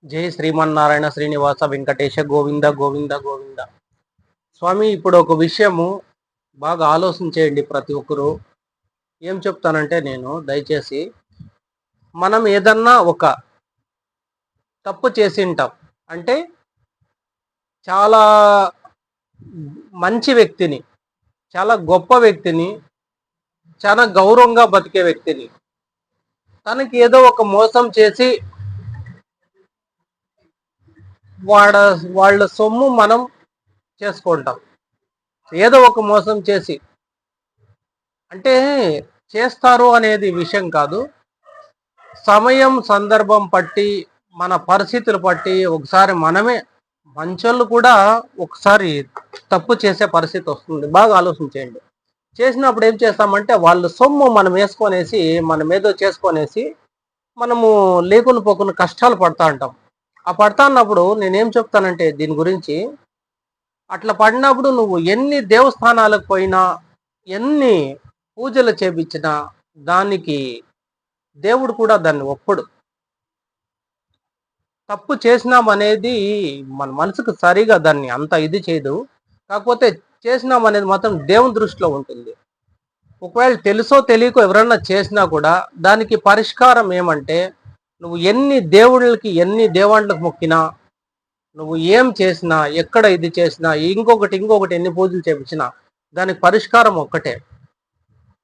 జై శ్రీమన్నారాయణ శ్రీనివాస వెంకటేశ గోవింద గోవింద గోవింద. స్వామి, ఇప్పుడు ఒక విషయము బాగా ఆలోచించేయండి ప్రతి ఒక్కరు. ఏం చెప్తానంటే, నేను దయచేసి మనం ఏదన్నా ఒక తప్పు చేసి ఉంటాం అంటే, చాలా మంచి వ్యక్తిని, చాలా గొప్ప వ్యక్తిని, చాలా గౌరవంగా బతికే వ్యక్తిని తనకి ఏదో ఒక మోసం చేసి వాడ వాళ్ళ సొమ్ము మనం చేసుకుంటాం. ఏదో ఒక మోసం చేసి, అంటే చేస్తారు అనేది విషయం కాదు. సమయం సందర్భం పట్టి, మన పరిస్థితులు పట్టి ఒకసారి మనమే మంచోళ్ళు కూడా ఒకసారి తప్పు చేసే పరిస్థితి వస్తుంది. బాగా ఆలోచించేయండి. చేసినప్పుడు ఏం చేస్తామంటే, వాళ్ళు సొమ్ము మనం వేసుకొనేసి, మనం ఏదో చేసుకొనేసి మనము లేకుని పోకుని కష్టాలు పడతా ఉంటాం. ఆ పడతా ఉన్నప్పుడు నేనేం చెప్తానంటే దీని గురించి, అట్లా పడినప్పుడు నువ్వు ఎన్ని దేవస్థానాలకు పోయినా, ఎన్ని పూజలు చేపించినా దానికి దేవుడు కూడా దాన్ని ఒప్పడు. తప్పు చేసినామనేది మన మనసుకు సరిగా దాన్ని అంత ఇది చేయదు. కాకపోతే చేసినామనేది మాత్రం దేవుని దృష్టిలో ఉంటుంది. ఒకవేళ తెలుసో తెలియకో ఎవరన్నా చేసినా కూడా దానికి పరిష్కారం ఏమంటే, నువ్వు ఎన్ని దేవుళ్ళకి ఎన్ని దేవాండ్లకు మొక్కినా, నువ్వు ఏం చేసినా, ఎక్కడ ఇది చేసినా, ఇంకొకటి ఎన్ని పూజలు చేపించినా దానికి పరిష్కారం ఒక్కటే.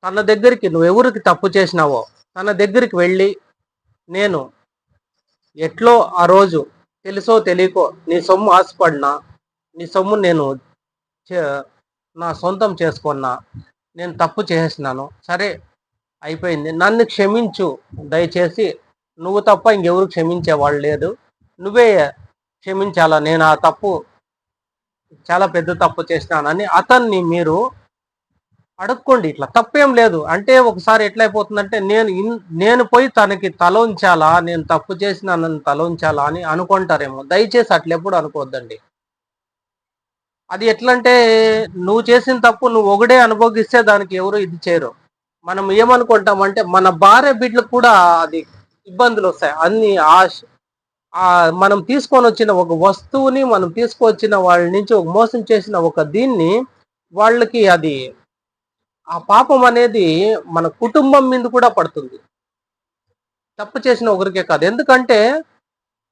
తన దగ్గరికి, నువ్వెవరికి తప్పు చేసినావో తన దగ్గరికి వెళ్ళి, నేను ఎట్లో ఆ రోజు తెలుసో తెలియకో నీ సొమ్ము ఆశపడినా, నీ సొమ్ము నేను నా సొంతం చేసుకున్నా, నేను తప్పు చేసేసినాను, సరే అయిపోయింది, నన్ను క్షమించు దయచేసి. నువ్వు తప్ప ఇంకెవరు క్షమించేవాళ్ళు లేదు, నువ్వే క్షమించాలా, నేను ఆ తప్పు చాలా పెద్ద తప్పు చేసినానని అతన్ని మీరు అడుక్కోండి. ఇట్లా తప్పేం లేదు. అంటే ఒకసారి ఎట్లయిపోతుందంటే, నేను పోయి తనకి తల ఉంచాలా, నేను తప్పు చేసిన నన్ను తల ఉంచాలా అని అనుకుంటారేమో. దయచేసి అట్లెప్పుడు అనుకోవద్దండి. అది ఎట్లంటే, నువ్వు చేసిన తప్పు నువ్వు ఒకడే అనుభవిస్తే దానికి ఎవరు ఇది చేయరు. మనం ఏమనుకుంటామంటే, మన భార్య బిడ్డలకు కూడా అది ఇబ్బందులు వస్తాయి. అన్ని మనం తీసుకొని వచ్చిన ఒక వస్తువుని, మనం తీసుకొచ్చిన వాళ్ళ నుంచి ఒక మోసం చేసిన ఒక దీన్ని వాళ్ళకి అది, ఆ పాపం అనేది మన కుటుంబం మీద కూడా పడుతుంది. తప్పు చేసిన ఒకరికే కాదు. ఎందుకంటే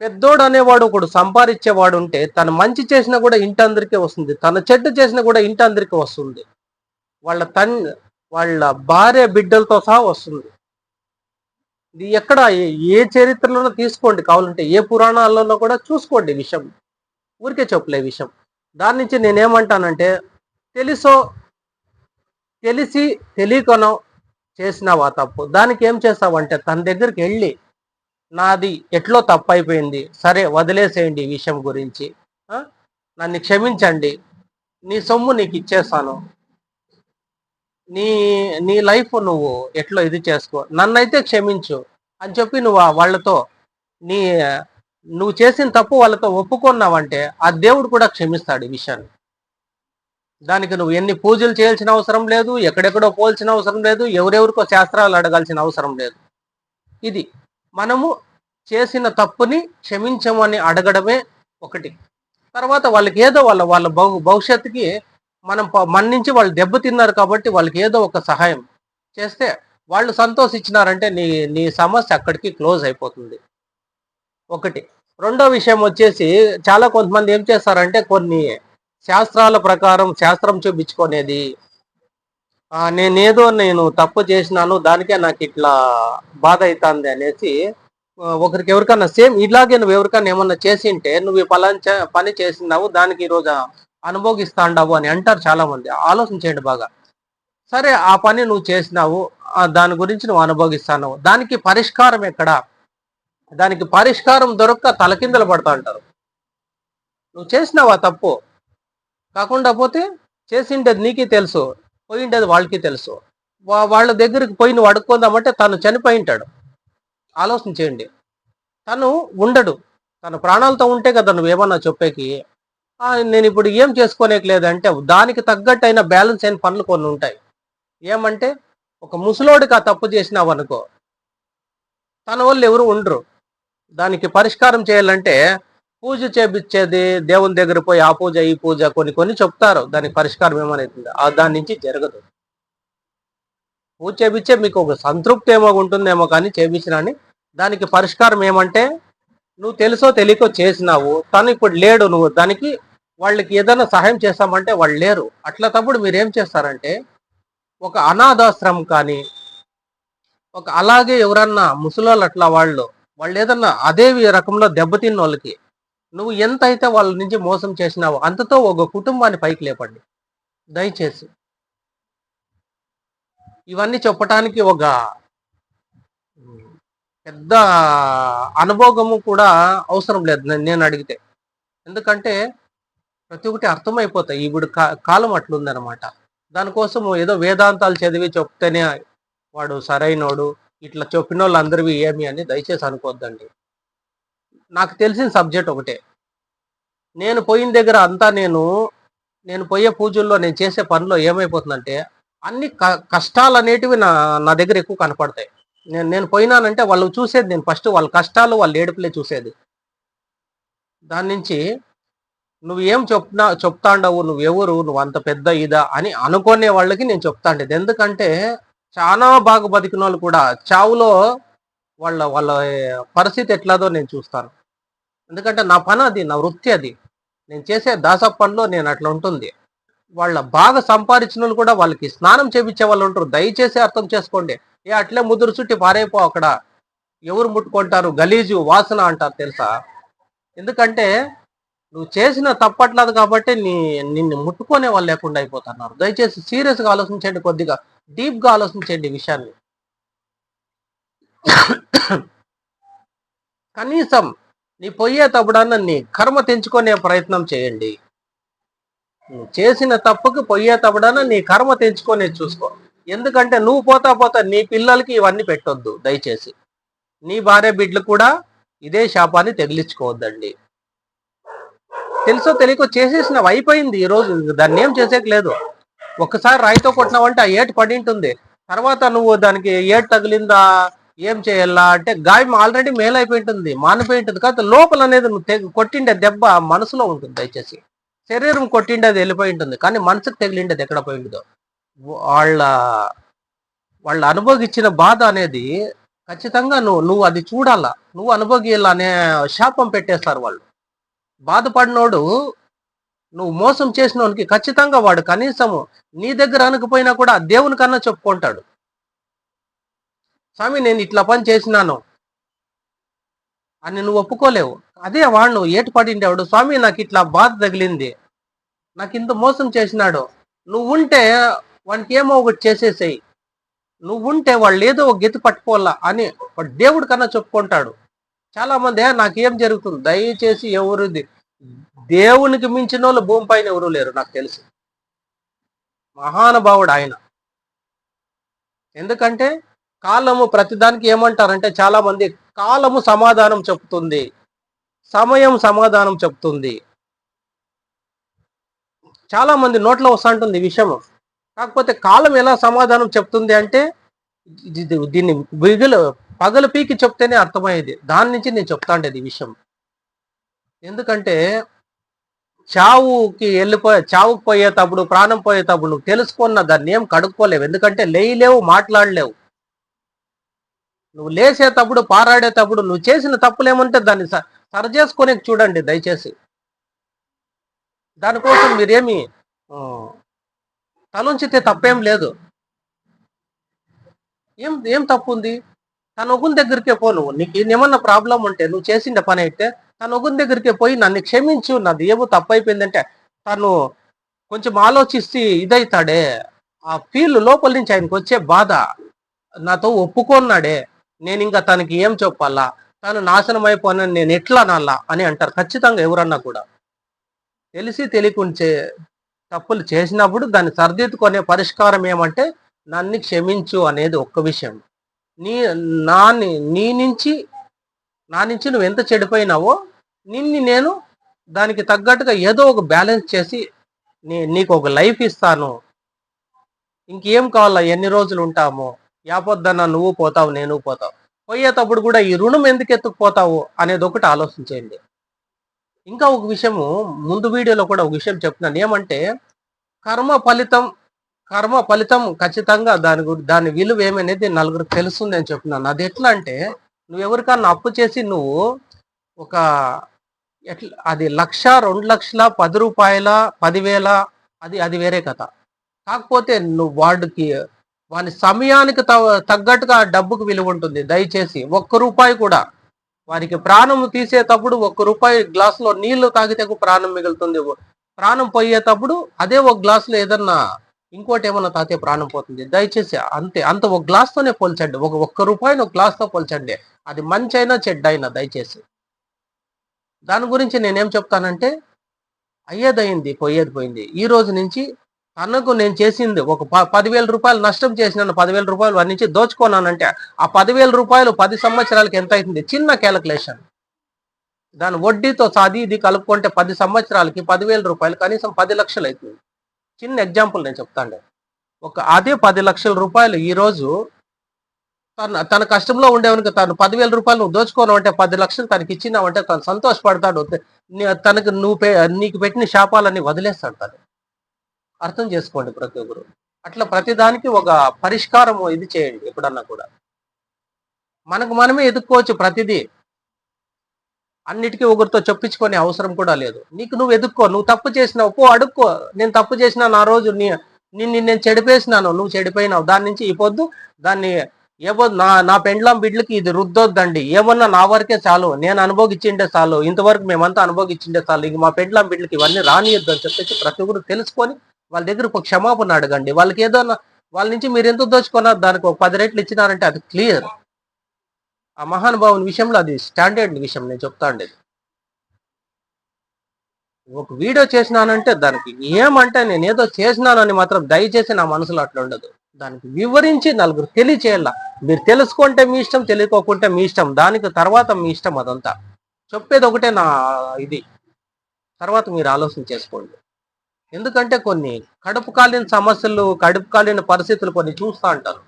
పెద్దోడు అనేవాడు ఒకడు సంపాదించేవాడు ఉంటే, తను మంచి చేసినా కూడా ఇంటందరికీ వస్తుంది, తన చెడ్డ చేసినా కూడా ఇంటందరికీ వస్తుంది. వాళ్ళ వాళ్ళ భార్య బిడ్డలతో సహా వస్తుంది. ఇది ఎక్కడ ఏ చరిత్రలోనో తీసుకోండి, కావాలంటే ఏ పురాణాలలో కూడా చూసుకోండి విషయం. ఊరికే చెప్పలే విషయం. దాని నుంచి నేనేమంటానంటే, తెలుసో తెలిసి తెలియకనో చేసినావా తప్పు, దానికి ఏం చేస్తావంటే తన దగ్గరికి వెళ్ళి, నాది ఎట్లో తప్పు అయిపోయింది, సరే వదిలేసేయండి ఈ విషయం గురించి, నన్ను క్షమించండి, నీ సొమ్ము నీకు ఇచ్చేస్తాను, నీ నీ లైఫ్ నువ్వు ఎట్లో ఇది చేసుకో, నన్నైతే క్షమించు అని చెప్పి నువ్వు వాళ్ళతో నీ నువ్వు చేసిన తప్పు వాళ్ళతో ఒప్పుకున్నావంటే ఆ దేవుడు కూడా క్షమిస్తాడు ఈ విషయాన్ని. దానికి నువ్వు ఎన్ని పూజలు చేయాల్సిన అవసరం లేదు, ఎక్కడెక్కడో పోల్చిన అవసరం లేదు, ఎవరెవరికో శాస్త్రాలు అడగాల్సిన అవసరం లేదు. ఇది మనము చేసిన తప్పుని క్షమించమని అడగడమే ఒకటి. తర్వాత వాళ్ళకి ఏదో వాళ్ళ వాళ్ళ భవిష్యత్తుకి మన నుంచి వాళ్ళు దెబ్బతిన్నారు కాబట్టి వాళ్ళకి ఏదో ఒక సహాయం చేస్తే వాళ్ళు సంతోషించినారంటే నీ నీ సమస్య అక్కడికి క్లోజ్ అయిపోతుంది. ఒకటి. రెండో విషయం వచ్చేసి, చాలా కొంతమంది ఏం చేస్తారంటే, కొన్ని శాస్త్రాల ప్రకారం శాస్త్రం చూపించుకునేది, నేను తప్పు చేసినాను దానికే నాకు ఇట్లా బాధ అవుతుంది అనేసి, ఒకరికి ఎవరికన్నా సేమ్ ఇలాగే నువ్వు ఎవరికన్నా ఏమన్నా చేసింటే, నువ్వు పలానా పని చేసినావు దానికి ఈరోజు అనుభోగిస్తాండావు అని అంటారు చాలా మంది. ఆలోచించేయండి బాగా. సరే, ఆ పని నువ్వు చేసినావు, దాని గురించి నువ్వు అనుభవిస్తావు, దానికి పరిష్కారం ఎక్కడ? దానికి పరిష్కారం దొరక్క తలకిందలు పడతా అంటారు. నువ్వు చేసినావా తప్పు, కాకుండా పోతే చేసిండేది నీకే తెలుసు, పోయిండేది వాళ్ళకి తెలుసు. వాళ్ళ దగ్గరికి పోయి నువ్వు అడుక్కుందామంటే తను చనిపోయి ఉంటాడు. ఆలోచన చేయండి. తను ఉండడు, తన ప్రాణాలతో ఉంటే కదా నువ్వేమన్నా చెప్పేకి. నేను ఇప్పుడు ఏం చేసుకోనేకి లేదంటే దానికి తగ్గట్టు అయిన బ్యాలెన్స్ అయిన పనులు కొన్ని ఉంటాయి. ఏమంటే, ఒక ముసలోడికి ఆ తప్పు చేసినావు అనుకో, తన వాళ్ళు ఎవరు ఉండరు. దానికి పరిష్కారం చేయాలంటే పూజ చేపించేది, దేవుని దగ్గర పోయి ఆ పూజ ఈ పూజ కొన్ని కొన్ని చెప్తారు. దానికి పరిష్కారం ఏమనేది దాని నుంచి జరగదు. పూజ చేపించే మీకు ఒక సంతృప్తి ఏమో ఉంటుందేమో కానీ చేపించినని దానికి పరిష్కారం ఏమంటే నువ్వు తెలుసో తెలియకో చేసినావు, తను ఇప్పుడు లేడు, నువ్వు దానికి వాళ్ళకి ఏదైనా సహాయం చేస్తామంటే వాళ్ళు లేరు. అట్లా తప్పుడు మీరు ఏం చేస్తారంటే ఒక అనాథాశ్రమం కానీ, ఒక అలాగే ఎవరన్నా ముసలోళ్ళు అట్లా వాళ్ళు వాళ్ళు ఏదన్నా అదే రకంలో దెబ్బతిన్న వాళ్ళకి నువ్వు ఎంత అయితే వాళ్ళ నుంచి మోసం చేసినావో అంతతో ఒక కుటుంబాన్ని పైకి లేపండి దయచేసి. ఇవన్నీ చెప్పటానికి ఒక పెద్ద అనుభవము కూడా అవసరం లేదు నేను అడిగితే. ఎందుకంటే ప్రతి ఒక్కటి అర్థమైపోతాయి. ఇప్పుడు కాలం అట్లుందనమాట. దానికోసం ఏదో వేదాంతాలు చదివి చెప్తేనే వాడు సరైనోడు, ఇట్లా చెప్పిన వాళ్ళు అందరివి ఏమి అని దయచేసి అనుకోవద్దండి. నాకు తెలిసిన సబ్జెక్ట్ ఒకటే. నేను పోయిన దగ్గర అంతా నేను పోయే పూజల్లో నేను చేసే పనిలో ఏమైపోతుందంటే అన్ని కష్టాలు అనేటివి నా దగ్గర ఎక్కువ కనపడతాయి. నేను పోయినానంటే వాళ్ళు చూసేది నేను ఫస్ట్ వాళ్ళ కష్టాలు వాళ్ళ ఏడుపులే చూసేది. దాని నుంచి నువ్వు ఏం చెప్తాండవు, నువ్వెవరు, నువ్వు అంత పెద్ద ఇదా అని అనుకునే వాళ్ళకి నేను చెప్తాండేది. ఎందుకంటే చాలా బాగా బతికిన వాళ్ళు కూడా చావులో వాళ్ళ వాళ్ళ పరిస్థితి ఎట్లాదో నేను చూస్తాను. ఎందుకంటే నా పని అది, నా వృత్తి అది. నేను చేసే దాసప్ప పనిలో నేను అట్లా ఉంటుంది. వాళ్ళ బాగా సంపాదించిన వాళ్ళు కూడా వాళ్ళకి స్నానం చేపించే వాళ్ళు ఉంటారు. దయచేసి అర్థం చేసుకోండి. అట్లే ముదురు చుట్టి పారైపో, అక్కడ ఎవరు ముట్టుకుంటారు, గలీజు వాసన అంటారు తెలుసా. ఎందుకంటే నువ్వు చేసిన తప్పట్లేదు కాబట్టి నిన్ను ముట్టుకునే వాళ్ళు లేకుండా అయిపోతున్నారు. దయచేసి సీరియస్గా ఆలోచించండి, కొద్దిగా డీప్గా ఆలోచించండి ఈ విషయాన్ని. కనీసం నీ పోయేటప్పుడన్నా నీ కర్మ తెంచుకునే ప్రయత్నం చేయండి. నువ్వు చేసిన తప్పుకి పోయేటప్పుడన్నా నీ కర్మ తెంచుకొని చూసుకో. ఎందుకంటే నువ్వు పోతా నీ పిల్లలకి ఇవన్నీ పెట్టొద్దు దయచేసి. నీ భార్య బిడ్డలు కూడా ఇదే శాపాన్ని తగిలించుకోవద్దండి. తెలుసో తెలియకో చేసేసినవి అయిపోయింది. ఈరోజు దాన్ని ఏం చేసేకి లేదు. ఒక్కసారి రాయితో కొట్టినావంటే ఆ ఏటు పడి ఉంటుంది. తర్వాత నువ్వు దానికి ఏటు తగిలిందా ఏం చేయాలా అంటే గాయం ఆల్రెడీ మేలైపోయి ఉంటుంది, మానిపోయి ఉంటుంది. కాదు లోపల అనేది నువ్వు కొట్టిండే దెబ్బ మనసులో ఉంటుంది. దయచేసి శరీరం కొట్టిండేది వెళ్ళిపోయి ఉంటుంది, కానీ మనసుకు తగిలిండేది ఎక్కడ పోయిందో. వాళ్ళ వాళ్ళు అనుభవించిన బాధ అనేది ఖచ్చితంగా నువ్వు అది చూడాలా, నువ్వు అనుభవియాలా అనే శాపం పెట్టేస్తారు వాళ్ళు. బాధపడినోడు నువ్వు మోసం చేసిన వానికి ఖచ్చితంగా వాడు కనీసము నీ దగ్గర అనకపోయినా కూడా దేవుని కన్నా చెప్పుకుంటాడు. స్వామి నేను ఇట్లా పని చేసినాను అని నువ్వు ఒప్పుకోలేవు. అదే వాడు నువ్వు ఏటు పడిండేవాడు, స్వామి నాకు ఇట్లా బాధ తగిలింది, నాకు ఇంత మోసం చేసినాడు. నువ్వుంటే వానికి ఏమో ఒకటి చేసేసేయి, నువ్వుంటే వాళ్ళు ఏదో ఒక గెతి పట్టుకోవాలా అని వాడు దేవుడి కన్నా చెప్పుకుంటాడు. చాలా మంది నాకేం జరుగుతుంది, దయచేసి ఎవరుది దేవునికి మించిన వాళ్ళు భూమి పైన ఎవరు లేరు నాకు తెలుసు. మహానుభావుడు ఆయన. ఎందుకంటే కాలము ప్రతిదానికి ఏమంటారంటే చాలా మంది కాలము సమాధానం చెప్తుంది, సమయం సమాధానం చెప్తుంది. చాలా మంది నోట్లో వస్తుంటుంది విషయం. కాకపోతే కాలం ఎలా సమాధానం చెప్తుంది అంటే దీన్ని పగలు పీకి చెప్తేనే అర్థమయ్యేది. దాని నుంచి నేను చెప్తాండేది ఈ విషయం. ఎందుకంటే చావుకు పోయేటప్పుడు, ప్రాణం పోయేటప్పుడు నువ్వు తెలుసుకున్న దాన్ని ఏం కడుక్కోలేవు. ఎందుకంటే లేయలేవు, మాట్లాడలేవు. నువ్వు లేచేటప్పుడు, పారాడేటప్పుడు నువ్వు చేసిన తప్పులేమంటే దాన్ని సరిచేసుకొని చూడండి దయచేసి. దానికోసం మీరేమి తలంచితే తప్పేం లేదు. ఏం తప్పు ఉంది? తన ఒగుని దగ్గరికే పో. నీకు ఏమన్నా ప్రాబ్లం ఉంటే, నువ్వు చేసిండే పని అయితే తన ఒగుని దగ్గరికే పోయి నన్ను క్షమించు, నాది ఏమో తప్పు అయిపోయిందంటే తను కొంచెం ఆలోచిస్తే ఇదైతాడే. ఆ ఫీల్ లోపల నుంచి ఆయనకు వచ్చే బాధ, నాతో ఒప్పుకోన్నాడే, నేను ఇంకా తనకి ఏం చెప్పాలా, తను నాశనం అయిపోయినని నేను ఎట్లా అనాలా అని అంటారు ఖచ్చితంగా ఎవరన్నా కూడా. తెలిసి తెలియకుంచే తప్పులు చేసినప్పుడు దాన్ని సరిదిద్దుకునే పరిష్కారం ఏమంటే నన్ను క్షమించు అనేది ఒక్క విషయం. నీ నుంచి నువ్వు ఎంత చెడిపోయినావో నేను దానికి తగ్గట్టుగా ఏదో ఒక బ్యాలెన్స్ చేసి నీకు ఒక లైఫ్ ఇస్తాను. ఇంకేం కావాలా, ఎన్ని రోజులు ఉంటాము, యాపొద్దన్నా నువ్వు పోతావు నేను పోతావు. పోయేటప్పుడు కూడా ఈ రుణం ఎందుకు ఎత్తుకుపోతావు అనేది ఒకటి ఆలోచించేయండి. ఇంకా ఒక విషయము, ముందు వీడియోలో కూడా ఒక విషయం చెప్తున్నాను. ఏమంటే కర్మ ఫలితం కర్మ ఫలితం ఖచ్చితంగా దాని విలువ ఏమనేది నలుగురికి తెలుస్తుంది అని చెప్తున్నాను. అది ఎట్లా అంటే, నువ్వు ఎవరికన్నా అప్పు చేసి నువ్వు ఒక ఎట్లా అది 1,00,000, 2,00,000, 10 రూపాయల, 10,000, అది అది వేరే కథ. కాకపోతే నువ్వు వాని సమయానికి తగ్గట్టుగా డబ్బుకు విలువ ఉంటుంది. దయచేసి ఒక్క రూపాయి కూడా వారికి ప్రాణం తీసేటప్పుడు ₹1 గ్లాసులో నీళ్లు తాగితే ప్రాణం మిగులుతుంది. ప్రాణం పోయేటప్పుడు అదే ఒక గ్లాసులో ఏదన్నా ఇంకోటి ఏమన్నా తాగితే ప్రాణం పోతుంది. దయచేసి అంతే, అంత ఒక గ్లాస్తోనే పోల్చండి. ఒక్క రూపాయిని ఒక గ్లాస్తో పోల్చండి. అది మంచి అయినా చెడ్డ అయినా దయచేసి. దాని గురించి నేనేం చెప్తానంటే, అయ్యేదయింది, పోయేది పోయింది. ఈ రోజు నుంచి తనకు నేను చేసింది ఒక ₹10,000 నష్టం చేసినాను, ₹10,000 వారి నుంచి దోచుకున్నానంటే ఆ ₹10,000 10 సంవత్సరాలకి ఎంత అవుతుంది? చిన్న క్యాలిక్యులేషన్. దాని వడ్డీతో అది ఇది కలుపుకుంటే 10 సంవత్సరాలకి ₹10,000 కనీసం 10 లక్షలు అవుతుంది. చిన్న ఎగ్జాంపుల్ నేను చెప్తాండే. అదే ₹10,00,000 ఈ రోజు తన కష్టంలో ఉండేవానికి తను ₹10,000 నువ్వు దోచుకోను 10 లక్షలు తనకి ఇచ్చినావంటే తను సంతోషపడతాడు. తనకు నీకు పెట్టిన శాపాలన్నీ వదిలేస్తాడు తను. అర్థం చేసుకోండి ప్రతి ఒక్కరు. అట్లా ప్రతిదానికి ఒక పరిష్కారం ఇది చేయండి. ఎప్పుడన్నా కూడా మనకు మనమే ఎదుక్కోవచ్చు ప్రతిదీ. అన్నిటికీ ఒకరితో చెప్పించుకునే అవసరం కూడా లేదు. నీకు నువ్వు ఎదుక్కో. నువ్వు తప్పు చేసినావు, పో అడుక్కో. నేను తప్పు చేసినాను, ఆ రోజు నిన్ను నేను చెడిపేసినాను, నువ్వు చెడిపోయినావు. దాని నుంచి ఈ పొద్దు దాన్ని నా పెండ్లాం బిడ్డలకి ఇది రుద్దొద్దండి. ఏమన్నా నా వరకే చాలు, నేను అనుభవించిండే చాలు, ఇంతవరకు మేమంతా అనుభవించిండే చాలు, ఇంక మా పెండ్లాం బిడ్డలకి ఇవన్నీ రానియద్దు అని చెప్పేసి ప్రతి ఒక్కరు తెలుసుకొని వాళ్ళ దగ్గర ఒక క్షమాపణ అడగండి. వాళ్ళకి ఏదన్నా వాళ్ళ నుంచి మీరు ఎంత దోచుకున్నారు దానికి ఒక 10 రెట్లు ఇచ్చినారంటే అది క్లియర్. ఆ మహానుభావుని విషయంలో అది స్టాండర్డ్ విషయం నేను చెప్తా ఉండేది. ఒక వీడియో చేసినానంటే దానికి ఏమంటే నేను ఏదో చేసినానని మాత్రం దయచేసి నా మనసులో అట్లా ఉండదు. దానికి వివరించి నలుగురు తెలియచేయాల. మీరు తెలుసుకుంటే మీ ఇష్టం, తెలియకోకుంటే మీ ఇష్టం. దానికి తర్వాత మీ ఇష్టం. అదంతా చెప్పేది ఒకటే నా ఇది. తర్వాత మీరు ఆలోచన చేసుకోండి. ఎందుకంటే కొన్ని కడుపు కాలిన సమస్యలు, కడుపు కాలిన పరిస్థితులు కొన్ని చూస్తూ ఉంటారు.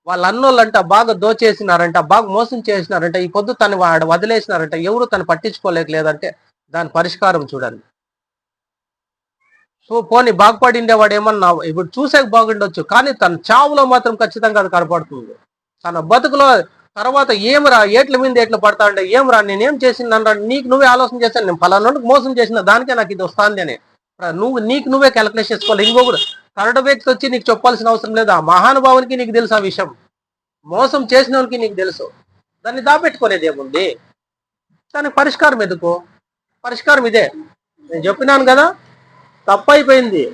వాళ్ళ అన్నోళ్ళంట బాగా దోచేసినారంట, బాగా మోసం చేసినారంట, ఈ పొద్దు తను వదిలేసినారంట, ఎవరు తను పట్టించుకోలేకలేదంటే దాని పరిష్కారం చూడండి. సో పోనీ బాగుపడిండేవాడు ఏమన్నా ఇప్పుడు చూసాక బాగుండొచ్చు, కానీ తన చావులో మాత్రం ఖచ్చితంగా అది కనపడుతుంది. తన బతుకులో తర్వాత ఏమరా ఏట్ల మీద ఎట్లా పడతా ఉంటే ఏమరా నేనేం చేసిందనరా నీకు నువ్వే ఆలోచన చేశాను, నేను పలానాడికి మోసం చేసిన దానికే నాకు ఇది వస్తుంది అని నీకు నువ్వే క్యాలిక్యులేషన్ చేసుకోవాలి. ఇంకొకరు థర్డ్ వ్యక్తి వచ్చి నీకు చెప్పాల్సిన అవసరం లేదు. ఆ మహానుభావునికి నీకు తెలుసు ఆ విషయం, మోసం చేసిన వాళ్ళకి నీకు తెలుసు. దాన్ని దాపెట్టుకునేది ఏముంది? దానికి పరిష్కారం ఎందుకు? పరిష్కారం ఇదే. నేను చెప్పినాను కదా, తప్పైపోయింది,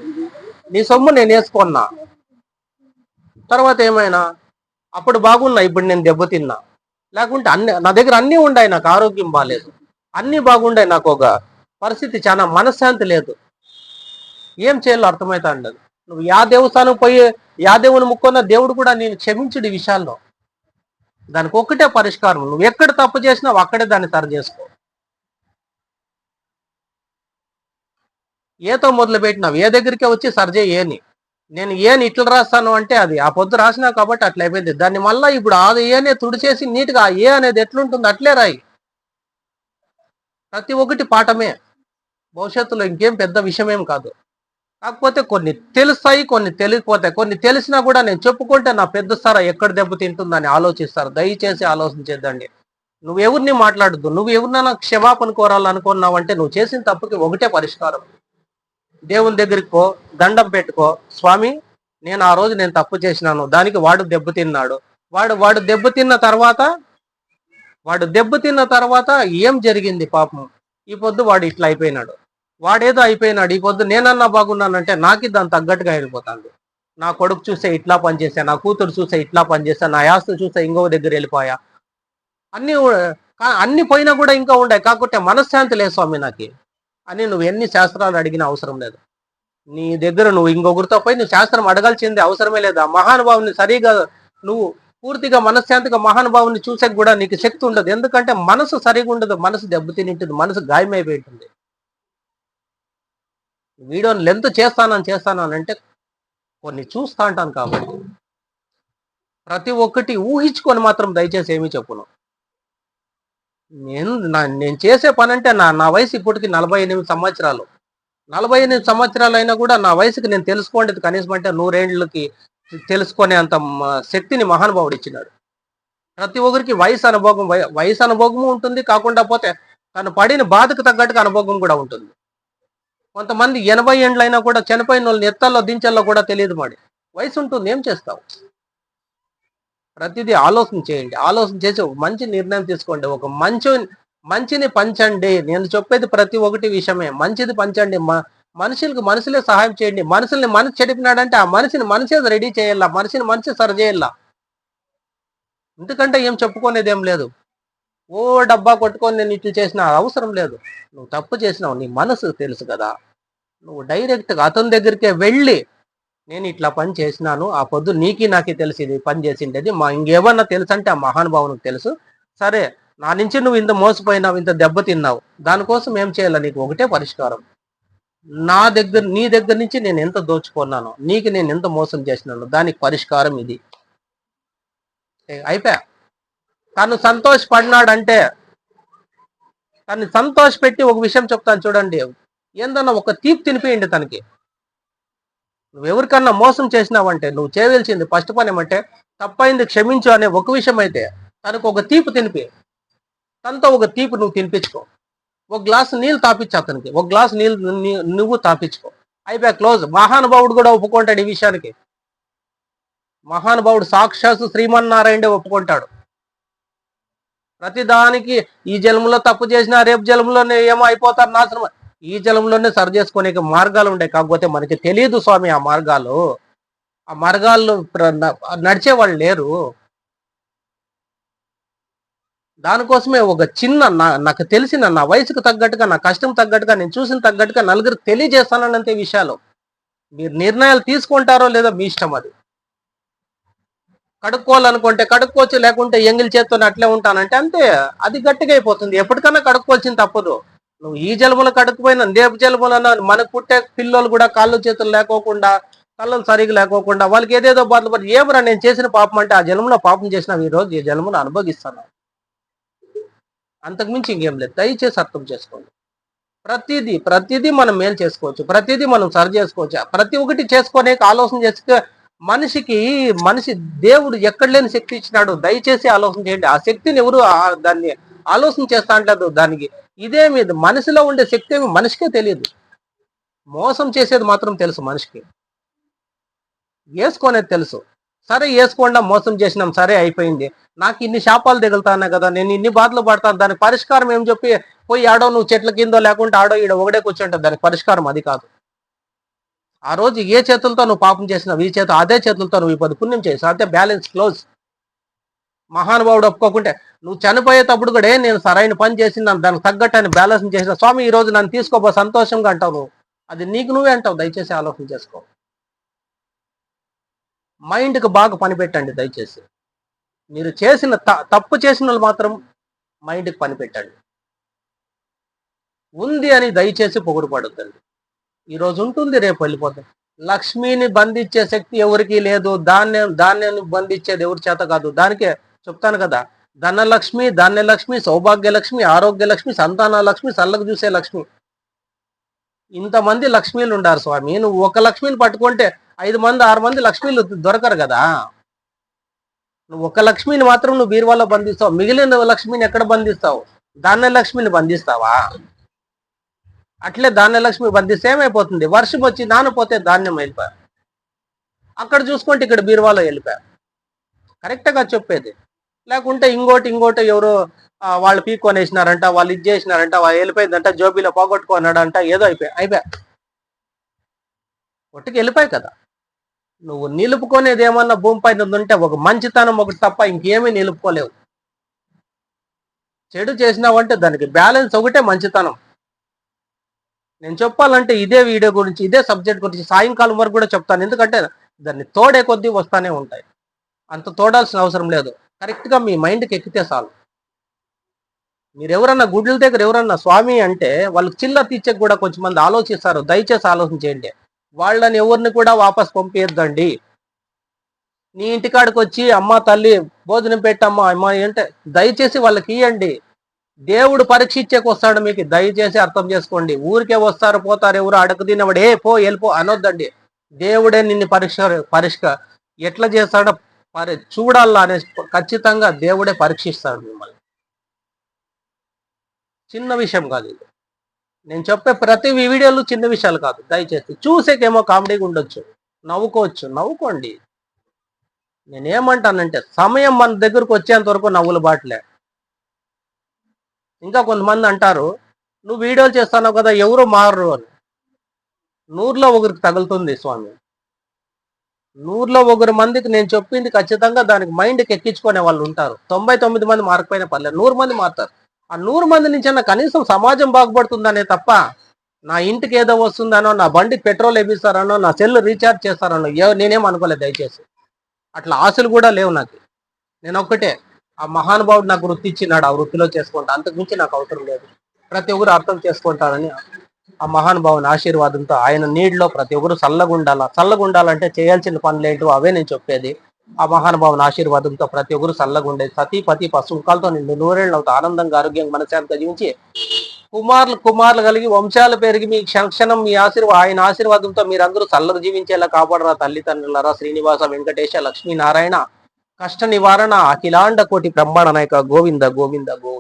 నీ సొమ్ము నేను వేసుకున్నా, తర్వాత ఏమైనా అప్పుడు బాగున్నా, ఇప్పుడు నేను దెబ్బతిన్నా. లేకుంటే నా దగ్గర అన్నీ ఉండాయి, నాకు ఆరోగ్యం బాగాలేదు, అన్నీ బాగుండాయి, నాకు ఒక పరిస్థితి చాలా మనశ్శాంతి లేదు, ఏం చేయాలో అర్థమవుతా ఉండదు. నువ్వు దేవస్థానం పోయి దేవుని ముక్కున్న దేవుడు కూడా నేను క్షమించుడు ఈ విషయాల్లో. దానికి ఒక్కటే పరిష్కారం, నువ్వు ఎక్కడ తప్పు చేసినావు అక్కడే దాన్ని సరి చేసుకో. ఏతో మొదలు పెట్టినావు ఏ దగ్గరికే వచ్చి సరిచే ఏని నేను ఏని ఇట్లా రాస్తాను అంటే అది ఆ పొద్దు రాసినావు కాబట్టి అట్లా అయిపోయింది. దాన్ని మళ్ళీ ఇప్పుడు అది ఏనే తుడిచేసి నీట్గా ఏ అనేది ఎట్లుంటుంది అట్లే రాయి. ప్రతి ఒక్కటి పాఠమే, భవిష్యత్తులో ఇంకేం పెద్ద విషయం ఏం కాదు. కాకపోతే కొన్ని తెలుస్తాయి, కొన్ని తెలియకపోతాయి. కొన్ని తెలిసినా కూడా నేను చెప్పుకుంటే నా పెద్ద స్థాయి ఎక్కడ దెబ్బతింటుందని ఆలోచిస్తారు. దయచేసి ఆలోచించేద్దండి. నువ్వు ఎవరిని మాట్లాడద్దు. నువ్వు ఎవరినైనా క్షమాపణ కోరాలనుకున్నావంటే నువ్వు చేసిన తప్పుకి ఒకటే పరిష్కారం, దేవుని దగ్గరికి పో, దండం పెట్టుకో, స్వామి నేను ఆ రోజు నేను తప్పు చేసినాను, దానికి వాడు దెబ్బతిన్నాడు, వాడు దెబ్బతిన్న తర్వాత ఏం జరిగింది పాపం, ఈ పొద్దు వాడు ఇట్లా అయిపోయినాడు, వాడేదో అయిపోయినాడు, ఈ పొద్దు నేనన్నా బాగున్నానంటే నాకు దాన్ని తగ్గట్టుగా వెళ్ళిపోతాను. నా కొడుకు చూస్తే ఇట్లా పనిచేసా, నా కూతురు చూస్తే ఇట్లా పనిచేసా, నా ఆస్తి చూస్తే ఇంకో దగ్గర వెళ్ళిపోయా, అన్ని పోయినా కూడా ఇంకా ఉండే, కాకపోతే మనశ్శాంతి లేదు స్వామి నాకు అని నువ్వు ఎన్ని శాస్త్రాలు అడిగిన అవసరం లేదు. నీ దగ్గర నువ్వు ఇంకొకరితో పోయి నువ్వు శాస్త్రం అడగాల్సింది అవసరమే లేదు. ఆ మహానుభావుని సరిగా నువ్వు పూర్తిగా మనశ్శాంతిగా మహానుభావుని చూసే కూడా నీకు శక్తి ఉండదు. ఎందుకంటే మనసు సరిగా ఉండదు, మనసు దెబ్బతిని ఉంటుంది, మనసు గాయమైపోయి ఉంటుంది. వీడియోని లెంత్ చేస్తానని అంటే కొన్ని చూస్తా అంటాను కాబట్టి ప్రతి ఒక్కటి ఊహించుకొని మాత్రం దయచేసి ఏమీ చెప్పును. నేను చేసే పని అంటే నా నా వయసు ఇప్పటికి 48 సంవత్సరాలు. 48 సంవత్సరాలు అయినా కూడా నా వయసుకి నేను తెలుసుకోండేది కనీసం అంటే 100 ఏళ్ళకి తెలుసుకునే అంత శక్తిని మహానుభావుడు ఇచ్చినాడు. ప్రతి ఒక్కరికి వయసు అనుభవము ఉంటుంది. కాకుండా పోతే తను పడిన బాధకు తగ్గట్టుగా అనుభవం కూడా ఉంటుంది. కొంతమంది 80 ఏండ్లైనా కూడా చనిపోయిన వాళ్ళని ఎత్తాల్లో దించాల్లో కూడా తెలియదు మరి. వయసు ఉంటుంది, ఏం చేస్తావు? ప్రతిదీ ఆలోచన చేయండి. ఆలోచన చేసి ఒక మంచి నిర్ణయం తీసుకోండి. ఒక మంచిని పంచండి. నేను చెప్పేది ప్రతి ఒక్కటి విషయమే. మంచిది పంచండి. మనుషులకు మనుషులే సహాయం చేయండి. మనుషుల్ని మనసు చెడిపినాడంటే ఆ మనిషిని మనసే రెడీ చేయాల, మనిషిని మనసే సరి చేయాల. ఎందుకంటే ఏం చెప్పుకునేది ఏం లేదు. ఓ డబ్బా కొట్టుకొని నేను ఇట్లు చేసిన అవసరం లేదు. నువ్వు తప్పు చేసినావు, నీ మనసు తెలుసు కదా. నువ్వు డైరెక్ట్గా అతని దగ్గరికే వెళ్ళి నేను ఇట్లా పని చేసినాను, ఆ పొద్దు నాకే తెలిసి ఇది పని చేసిండేది, ఇంకేమన్నా తెలుసు అంటే ఆ మహానుభావునికి తెలుసు. సరే, నా నుంచి నువ్వు ఇంత మోసపోయినావు, ఇంత దెబ్బతిన్నావు, దానికోసం ఏం చేయాలి? నీకు ఒకటే పరిష్కారం. నీ దగ్గర నుంచి నేను ఎంత దోచుకున్నాను, నీకు నేను ఎంత మోసం చేసినాను, దానికి పరిష్కారం ఇది. అయిపోయా. తను సంతోషపడినాడంటే, తను సంతోషపెట్టి ఒక విషయం చెప్తాను చూడండి, ఏందన్నా ఒక తీపి తినిపియండి తనకి. నువ్వెవరికన్నా మోసం చేసినావంటే నువ్వు చేయవలసింది ఫస్ట్ పని ఏమంటే, తప్పైంది క్షమించు అనే ఒక విషయం అయితే తనకు ఒక తీపి తినిపి, తనతో ఒక తీపి నువ్వు తినిపించుకో. ఒక గ్లాసు నీళ్ళు తాపించు అతనికి, ఒక గ్లాసు నీళ్ళు నువ్వు తాపించుకో. అయిపోయా, క్లోజ్. మహానుభావుడు కూడా ఒప్పుకుంటాడు ఈ విషయానికి. మహానుభావుడు సాక్షాత్ శ్రీమన్నారాయణుడే ఒప్పుకుంటాడు. ప్రతిదానికి ఈ జన్మలో తప్పు చేసినా రేపు జన్మలోనే ఏమో అయిపోతారు నాశనం. ఈ జలంలోనే సరి చేసుకునే మార్గాలు ఉంటాయి. కాకపోతే మనకి తెలియదు స్వామి ఆ మార్గాలు. ఆ మార్గాల్లో నడిచే వాళ్ళు లేరు. దానికోసమే ఒక చిన్న నాకు తెలిసిన, నా వయసుకు తగ్గట్టుగా, నా కష్టం తగ్గట్టుగా, నేను చూసిన తగ్గట్టుగా నలుగురికి తెలియజేస్తానంతే విషయాలు. మీరు నిర్ణయాలు తీసుకుంటారో లేదో మీ ఇష్టం. అది కడుక్కోవాలనుకుంటే కడుక్కోవచ్చు, లేకుంటే ఎంగిల్ చేత్తో అట్లే ఉంటానంటే అంతే. అది గట్టిగా అయిపోతుంది. ఎప్పటికన్నా కడుక్కోవాల్సింది తప్పదు. నువ్వు ఈ జలములు కడుక్కుపోయినా రేపు జలములన్నా మనకు పుట్టే పిల్లలు కూడా కాళ్ళు చేతులు లేకోకుండా, కళ్ళలు సరిగ్గా లేకోకుండా, వాళ్ళకి ఏదేదో బాధలు పడి, ఏమరా నేను చేసిన పాపం అంటే ఆ జన్మలో పాపం చేసిన ఈ రోజు ఈ జన్మను అనుభవిస్తాను. అంతకుమించి ఇంకేం లేదు. దయచేసి అర్థం చేసుకోండి. ప్రతిదీ మనం మేలు చేసుకోవచ్చు, ప్రతిదీ మనం సరి చేసుకోవచ్చు. ప్రతి ఒక్కటి చేసుకునే ఆలోచన చేస్తే మనిషి దేవుడు ఎక్కడ లేని శక్తి ఇచ్చినాడు. దయచేసి ఆలోచన చేయండి. ఆ శక్తిని ఎవరు దాన్ని ఆలోచన చేస్తా అంటారు. దానికి ఇదే మీద మనసులో ఉండే శక్తి ఏమి మనిషికే తెలియదు. మోసం చేసేది మాత్రం తెలుసు మనిషికి, వేసుకునేది తెలుసు. సరే వేసుకోండా, మోసం చేసినాం, సరే అయిపోయింది. నాకు ఇన్ని శాపాలు దిగులుతానే కదా, నేను ఇన్ని బాధలు పడతాను, దానికి పరిష్కారం ఏం చెప్పి పోయి ఆడో నువ్వు చెట్ల కిందో లేకుంటే ఆడో ఈడో ఒకడే కూర్చుంటావు. దానికి పరిష్కారం అది కాదు. ఆ రోజు ఏ చేతులతో నువ్వు పాపం చేసినావు, ఈ చేత అదే చేతులతో నువ్వు ఈ 10 పుణ్యం చేసావు. అంతే, బ్యాలెన్స్ క్లోజ్. మహానుభావుడు ఒప్పుకోకుంటే నువ్వు చనిపోయేటప్పుడు కూడా నేను సరైన పని చేసినాను, దానికి తగ్గట్టు అని బ్యాలెన్స్ చేసిన స్వామి ఈ రోజు నన్ను తీసుకోబో సంతోషంగా అంటావు. నువ్వు అది నీకు నువ్వే అంటావు. దయచేసి ఆలోచన చేసుకో. మైండ్కి బాగా పని పెట్టండి దయచేసి. మీరు చేసిన తప్పు చేసిన వాళ్ళు మాత్రం మైండ్కి పని పెట్టండి. ఉంది అని దయచేసి పొగుడు పడొద్దండి. ఈరోజు ఉంటుంది, రేపు వెళ్ళిపోతుంది. లక్ష్మిని బంధించే శక్తి ఎవరికి లేదు. ధాన్యాన్ని బంధించేది ఎవరి చేత కాదు. దానికే చెప్తాను కదా, ధనలక్ష్మి, ధాన్యలక్ష్మి, సౌభాగ్యలక్ష్మి, ఆరోగ్యలక్ష్మి, సంతాన లక్ష్మి, సల్లకు చూసే లక్ష్మి, ఇంతమంది లక్ష్మీలు ఉండారు స్వామి. నువ్వు ఒక లక్ష్మిని పట్టుకుంటే 5 మంది 6 మంది లక్ష్మీలు దొరకరు కదా. నువ్వు ఒక లక్ష్మిని మాత్రం నువ్వు బీరువాలో బంధిస్తావు, మిగిలిన లక్ష్మిని ఎక్కడ బంధిస్తావు? ధాన్యలక్ష్మిని బంధిస్తావా? అట్లే ధాన్యలక్ష్మి బంధిస్తే ఏమైపోతుంది? వర్షం వచ్చి నానపోతే ధాన్యం వెళ్ళిపోయా, అక్కడ చూసుకుంటే ఇక్కడ బీరువాలో వెళ్ళిపోయా. కరెక్ట్గా చెప్పేది. లేకుంటే ఇంకోటి ఎవరు వాళ్ళు పీక్కొనేసినారంట, వాళ్ళు ఇది చేసినారంట, వాళ్ళు వెళ్ళిపోయిందంట, జోబీలో పోగొట్టుకున్నాడంట, ఏదో అయిపోయా ఒట్టికి వెళ్ళిపోయాయి కదా. నువ్వు నిలుపుకునేది ఏమన్నా భూమి పైన ఉంటే ఒక మంచితనం ఒకటి తప్ప ఇంకేమీ నిలుపుకోలేవు. చెడు చేసినావంటే దానికి బ్యాలెన్స్ ఒకటే మంచితనం. నేను చెప్పాలంటే ఇదే వీడియో గురించి, ఇదే సబ్జెక్ట్ గురించి సాయంకాలం వరకు కూడా చెప్తాను. ఎందుకంటే దాన్ని తోడే కొద్దీ వస్తానే ఉంటాయి. అంత తోడాల్సిన అవసరం లేదు. కరెక్ట్గా మీ మైండ్కి ఎక్కితే చాలు. మీరు ఎవరన్నా గుడ్ల దగ్గర ఎవరన్నా స్వామి అంటే వాళ్ళకి చిల్లర తీర్చకు కూడా కొంచెం మంది ఆలోచిస్తారు. దయచేసి ఆలోచన చేయండి. వాళ్ళని ఎవరిని కూడా వాపస్ పంపించద్దండి. నీ ఇంటికాడికి వచ్చి అమ్మ తల్లి భోజనం పెట్టమ్మా అమ్మ అంటే దయచేసి వాళ్ళకి ఇవ్వండి. దేవుడు పరీక్షించేకి వస్తాడు మీకు, దయచేసి అర్థం చేసుకోండి. ఊరికే వస్తారు పోతారు, ఎవరు అడగ తినవాడు ఏ పో వెళ్ళిపో అనొద్దండి. దేవుడే నిన్ను పరీక్ష ఎట్లా చేస్తాడో చూడాలా అనే ఖచ్చితంగా దేవుడే పరీక్షిస్తాడు మిమ్మల్ని. చిన్న విషయం కాదు ఇది. నేను చెప్పే ప్రతి వీడియోలు చిన్న విషయాలు కాదు. దయచేసి చూసేకేమో కామెడీగా ఉండొచ్చు, నవ్వుకోవచ్చు, నవ్వుకోండి. నేనేమంటానంటే సమయం మన దగ్గరకు వచ్చేంత వరకు నవ్వులు బాటలే. ఇంకా కొంతమంది అంటారు నువ్వు వీడియోలు చేస్తున్నావు కదా ఎవరు మారరు అని. 100లో ఒకరికి తగులుతుంది స్వామి. 100లో ఒకరు మందికి నేను చెప్పింది ఖచ్చితంగా దానికి మైండ్కి ఎక్కించుకునే వాళ్ళు ఉంటారు. 99 మంది మారకపోయినా పర్లేదు, 100 మంది మారుతారు. ఆ 100 మంది నుంచి కనీసం సమాజం బాగుపడుతుందనే తప్ప నా ఇంటికి ఏదో వస్తుందనో, నా బండికి పెట్రోల్ వేపిస్తారనో, నా సెల్ రీఛార్జ్ చేస్తారనో నేనేం అనుకోలేదు. దయచేసి అట్లా ఆశలు కూడా లేవు నాకు. నేను ఒక్కటే, ఆ మహానుభావుడు నాకు వృత్తి ఇచ్చినాడు, ఆ వృత్తిలో చేసుకుంటా, అంతకుమించి నాకు అవసరం లేదు. ప్రతి ఒక్కరు అర్థం చేసుకుంటారని ఆ మహానుభావుని ఆశీర్వాదంతో ఆయన నీటిలో ప్రతి ఒక్కరు చల్లగుండాలంటే చేయాల్సిన పనులు ఏంటో అవే నేను చెప్పేది. ఆ మహానుభావుని ఆశీర్వాదంతో ప్రతి ఒక్కరు చల్లగుండేది. సతీ పతి పశువుకాలతో నిన్ను 100 ఏళ్ళు అవుతా ఆనందంగా ఆరోగ్యంగా మనశాంతిగా జీవించి కుమారులు కలిగి వంశాలు పెరిగి మీ క్షణక్షణం మీ ఆయన ఆశీర్వాదంతో మీరందరూ చల్లగా జీవించేలా కాపాడరా తల్లిదండ్రులరా. శ్రీనివాస వెంకటేశ లక్ష్మీనారాయణ కష్ట నివారణ అఖిలాండ కోటి బ్రహ్మాండ నాయక గోవింద గోవింద గోవింద.